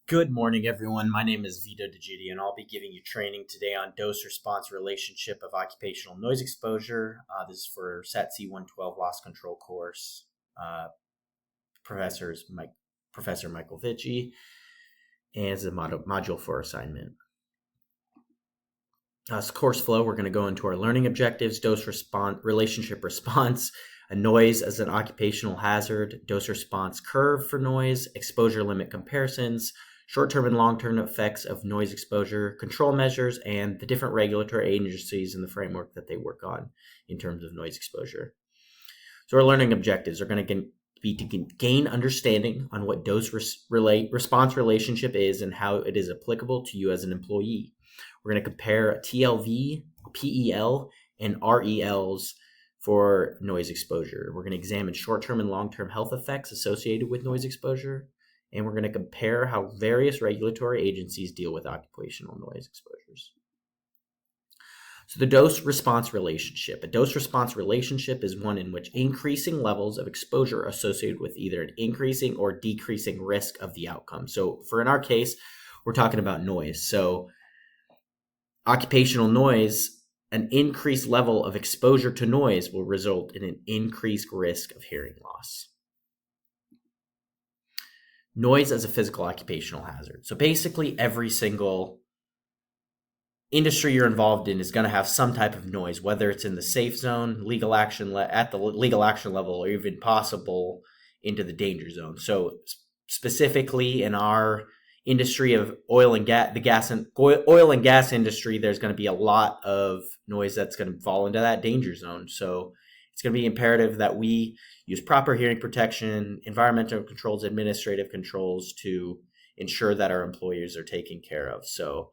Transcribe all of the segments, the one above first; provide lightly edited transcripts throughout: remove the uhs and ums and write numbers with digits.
Good morning, everyone. My name is Vito DeGidi, and I'll be giving you training today on dose-response relationship of occupational noise exposure. This is for SATC112 loss control course. Professor Michael Vici, and it's a module 4 assignment. Course flow, we're going to go into our learning objectives, dose-response, relationship response, a noise as an occupational hazard, dose-response curve for noise, exposure limit comparisons, short-term and long-term effects of noise exposure, control measures, and the different regulatory agencies and the framework that they work on in terms of noise exposure. So our learning objectives are going to be to gain understanding on what dose-response relationship is and how it is applicable to you as an employee. We're going to compare TLV, PEL, and RELs for noise exposure. We're going to examine short-term and long-term health effects associated with noise exposure. And we're going to compare how various regulatory agencies deal with occupational noise exposures. So the dose-response relationship. A dose-response relationship is one in which increasing levels of exposure are associated with either an increasing or decreasing risk of the outcome. So in our case, we're talking about noise. So occupational noise, an increased level of exposure to noise will result in an increased risk of hearing loss. Noise as a physical occupational hazard. So basically every single industry you're involved in is going to have some type of noise, whether it's in the safe zone, legal action at the legal action level, or even possible into the danger zone. So specifically in our industry of oil and gas industry, there's going to be a lot of noise that's going to fall into that danger zone. So it's going to be imperative that we use proper hearing protection, environmental controls, administrative controls to ensure that our employees are taken care of. So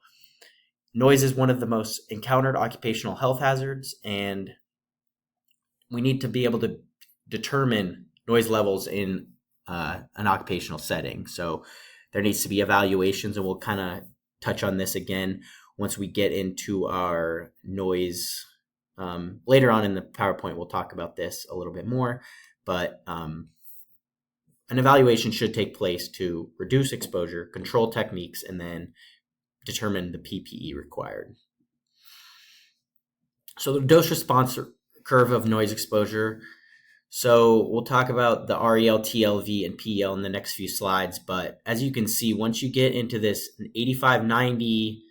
noise is one of the most encountered occupational health hazards, and we need to be able to determine noise levels in an occupational setting. So there needs to be evaluations, and we'll kind of touch on this again once we get into our noise. Later on in the PowerPoint, we'll talk about this a little bit more, but an evaluation should take place to reduce exposure, control techniques, and then determine the PPE required. So the dose response curve of noise exposure. So we'll talk about the REL, TLV, and PEL in the next few slides, but as you can see, once you get into this 85, 90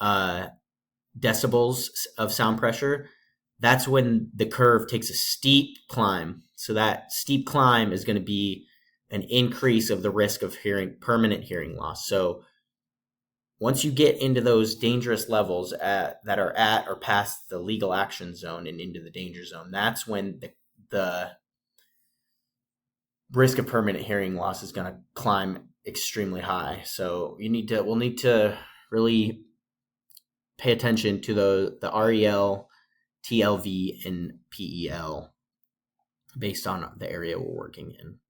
decibels of sound pressure, that's when the curve takes a steep climb. So that steep climb is going to be an increase of the risk of permanent hearing loss. So once you get into those dangerous levels that are at or past the legal action zone and into the danger zone, that's when the risk of permanent hearing loss is going to climb extremely high. So we'll need to really pay attention to the REL, TLV, and PEL based on the area we're working in.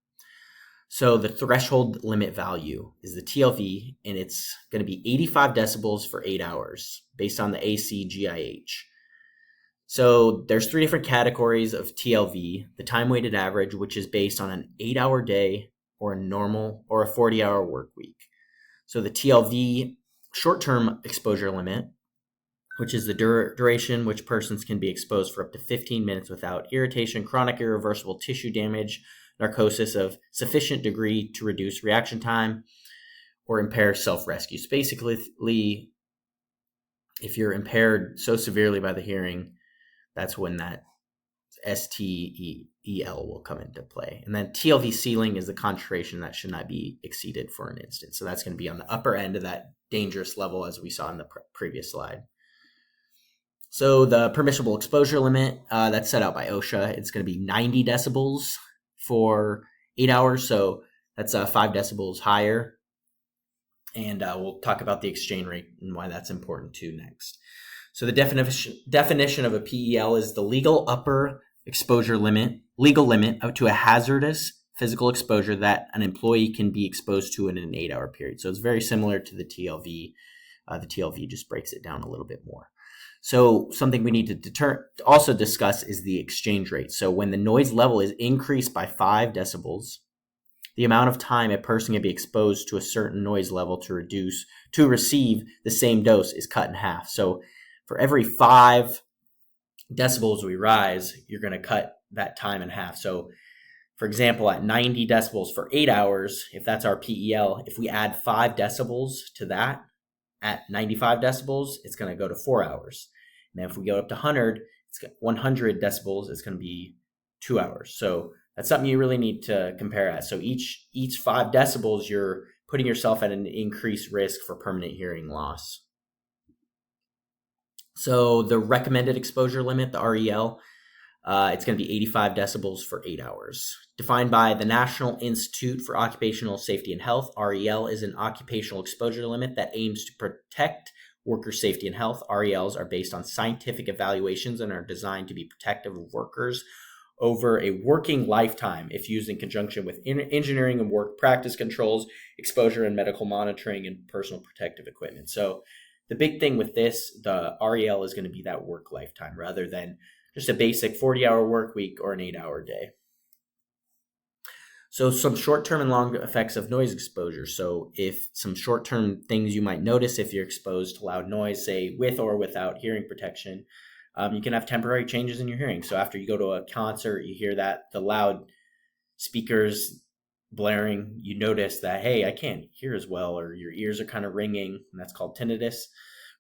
So the threshold limit value is the TLV, and it's going to be 85 decibels for 8 hours based on the ACGIH. So there's 3 different categories of TLV. The time-weighted average, which is based on an 8-hour day or a 40-hour work week. So the TLV short-term exposure limit, which is the duration which persons can be exposed for up to 15 minutes without irritation, chronic irreversible tissue damage, narcosis of sufficient degree to reduce reaction time, or impair self-rescue. So basically, if you're impaired so severely by the hearing, that's when that STEL will come into play. And then TLV ceiling is the concentration that should not be exceeded for an instant. So that's going to be on the upper end of that dangerous level, as we saw in the previous slide. So the permissible exposure limit that's set out by OSHA, it's going to be 90 decibels for 8 hours. So that's 5 decibels higher. And we'll talk about the exchange rate and why that's important too next. So the definition of a PEL is the legal upper exposure limit, legal limit up to a hazardous physical exposure that an employee can be exposed to in an 8-hour period. So it's very similar to the TLV. The TLV just breaks it down a little bit more. So something we need to also discuss is the exchange rate. So when the noise level is increased by 5 decibels, the amount of time a person can be exposed to a certain noise level to receive the same dose is cut in half. So for every 5 decibels we rise, you're going to cut that time in half. So for example, at 90 decibels for 8 hours, if that's our PEL, if we add 5 decibels to that at 95 decibels, it's going to go to 4 hours. And if we go up to 100 decibels, it's going to be 2 hours. So that's something you really need to compare at. So each 5 decibels, you're putting yourself at an increased risk for permanent hearing loss. So the recommended exposure limit, the REL, it's going to be 85 decibels for 8 hours. Defined by the National Institute for Occupational Safety and Health, REL is an occupational exposure limit that aims to protect worker safety and health. RELs are based on scientific evaluations and are designed to be protective of workers over a working lifetime if used in conjunction with engineering and work practice controls, exposure and medical monitoring, and personal protective equipment. So the big thing with this, the REL is going to be that work lifetime rather than just a basic 40-hour work week or an 8-hour day. So some short-term and long effects of noise exposure. So if some short-term things you might notice if you're exposed to loud noise, say with or without hearing protection, you can have temporary changes in your hearing. So after you go to a concert, you hear that the loud speakers blaring, you notice that, hey, I can't hear as well, or your ears are kind of ringing, and that's called tinnitus,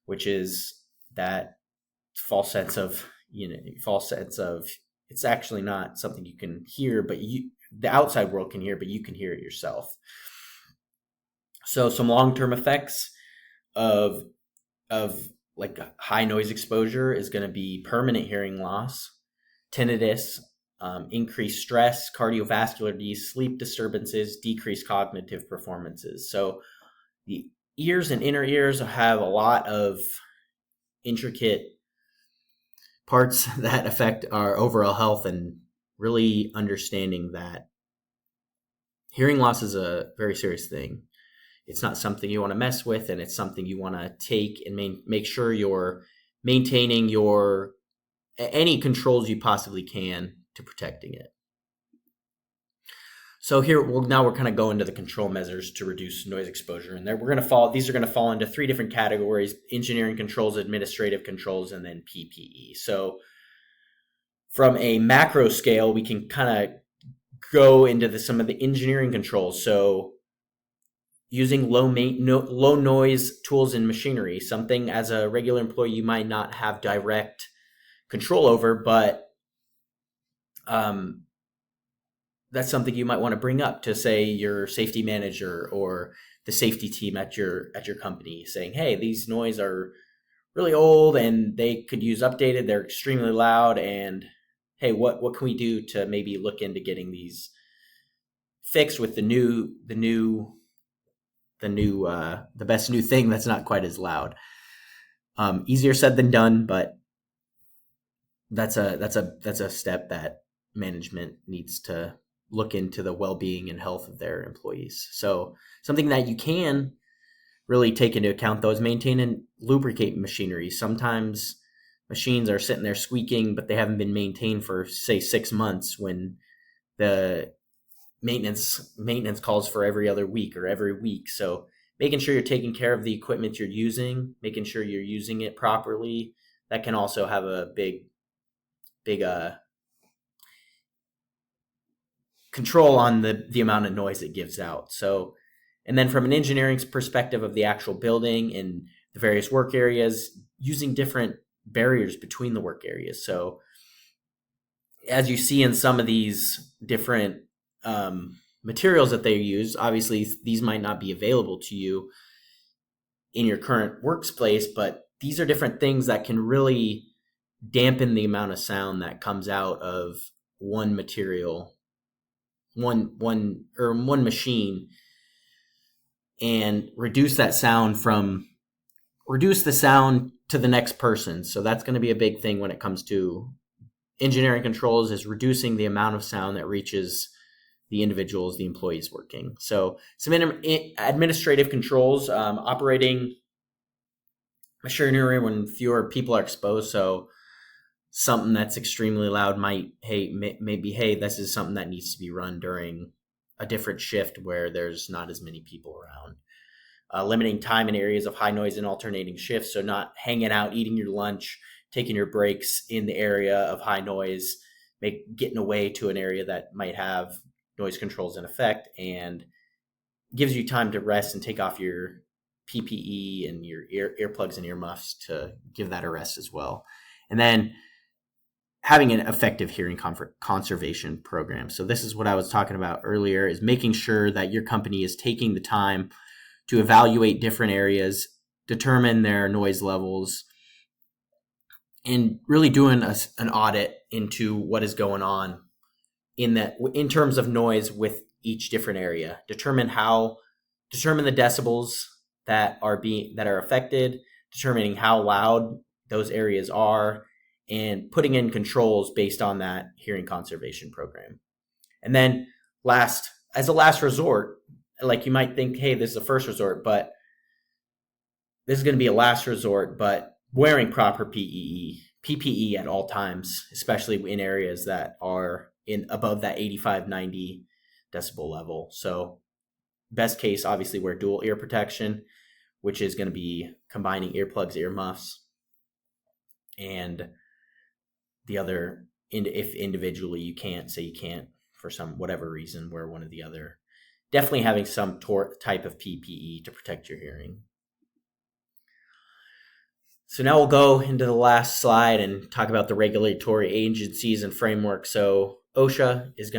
which is that false sense of it's actually not something you can hear, but the outside world can hear, but you can hear it yourself. So some long-term effects of like high noise exposure is going to be permanent hearing loss, tinnitus, increased stress, cardiovascular disease, sleep disturbances, decreased cognitive performances. So the ears and inner ears have a lot of intricate parts that affect our overall health, and really understanding that hearing loss is a very serious thing. It's not something you want to mess with, and it's something you want to take and make sure you're maintaining any controls you possibly can to protecting it. So here, now we're kind of going to the control measures to reduce noise exposure, and these are going to fall into 3 different categories: engineering controls, administrative controls, and then PPE. So from a macro scale, we can kind of go into some of the engineering controls. So using low noise tools and machinery, something as a regular employee you might not have direct control over, but that's something you might want to bring up to, say, your safety manager or the safety team at your company, saying, hey, these noise are really old and they could use updated. They're extremely loud, and hey, what can we do to maybe look into getting these fixed with the best new thing that's not quite as loud. Easier said than done, but that's a step that management needs to look into the well-being and health of their employees. So something that you can really take into account, though, is maintain and lubricate machinery. Sometimes machines are sitting there squeaking, but they haven't been maintained for, say, 6 months, when the maintenance calls for every other week or every week. So making sure you're taking care of the equipment you're using, making sure you're using it properly, that can also have a big control on the amount of noise it gives out. So, and then from an engineering perspective of the actual building and the various work areas, using different barriers between the work areas. So as you see in some of these different materials that they use, obviously these might not be available to you in your current workspace, but these are different things that can really dampen the amount of sound that comes out of one material, one machine, and reduce the sound to the next person. So that's going to be a big thing when it comes to engineering controls, is reducing the amount of sound that reaches the individuals, the employees working. So some administrative controls, operating machinery when fewer people are exposed. So something that's extremely loud might, hey, this is something that needs to be run during a different shift where there's not as many people around. Limiting time in areas of high noise and alternating shifts. So not hanging out, eating your lunch, taking your breaks in the area of high noise, getting away to an area that might have noise controls in effect, and gives you time to rest and take off your PPE and your earplugs and earmuffs to give that a rest as well. And then having an effective hearing conservation program. So this is what I was talking about earlier, is making sure that your company is taking the time to evaluate different areas, determine their noise levels, and really doing an audit into what is going on in terms of noise with each different area. Determine the decibels that are affected, determining how loud those areas are, and putting in controls based on that hearing conservation program. And then as a last resort, like you might think, hey, this is a first resort, this is going to be a last resort, but wearing proper PPE at all times, especially in areas that are above that 85, 90 decibel level. So best case, obviously, wear dual ear protection, which is going to be combining earplugs, earmuffs, and the other, if individually you can't for whatever reason, wear one or the other. Definitely having some type of PPE to protect your hearing. So now we'll go into the last slide and talk about the regulatory agencies and framework. So OSHA is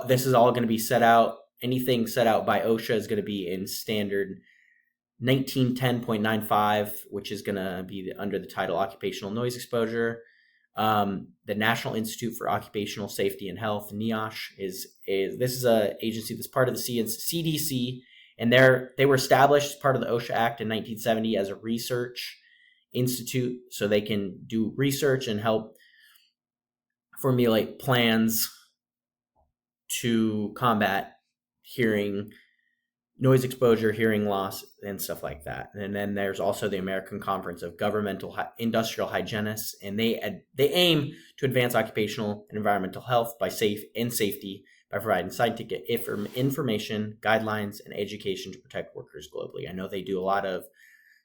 this is all going to be set out. Anything set out by OSHA is going to be in standard 1910.95, which is going to be under the title Occupational Noise Exposure. The National Institute for Occupational Safety and Health, NIOSH, this is an agency that's part of the CDC, and they were established as part of the OSHA Act in 1970 as a research institute, so they can do research and help formulate plans to combat noise exposure, hearing loss, and stuff like that. And then there's also the American Conference of Governmental Industrial Hygienists, and they aim to advance occupational and environmental health by safety by providing scientific information, guidelines, and education to protect workers globally. I know they do a lot of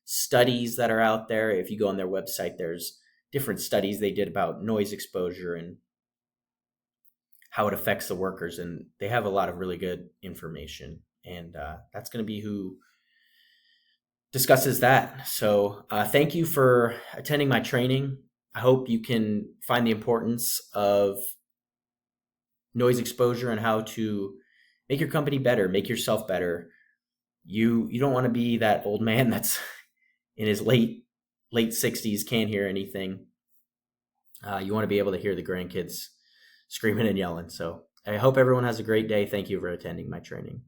studies that are out there. If you go on their website, there's different studies they did about noise exposure and how it affects the workers, and they have a lot of really good information. And that's going to be who discusses that. So thank you for attending my training. I hope you can find the importance of noise exposure and how to make your company better, make yourself better. You don't want to be that old man that's in his late 60s, can't hear anything. You want to be able to hear the grandkids screaming and yelling. So I hope everyone has a great day. Thank you for attending my training.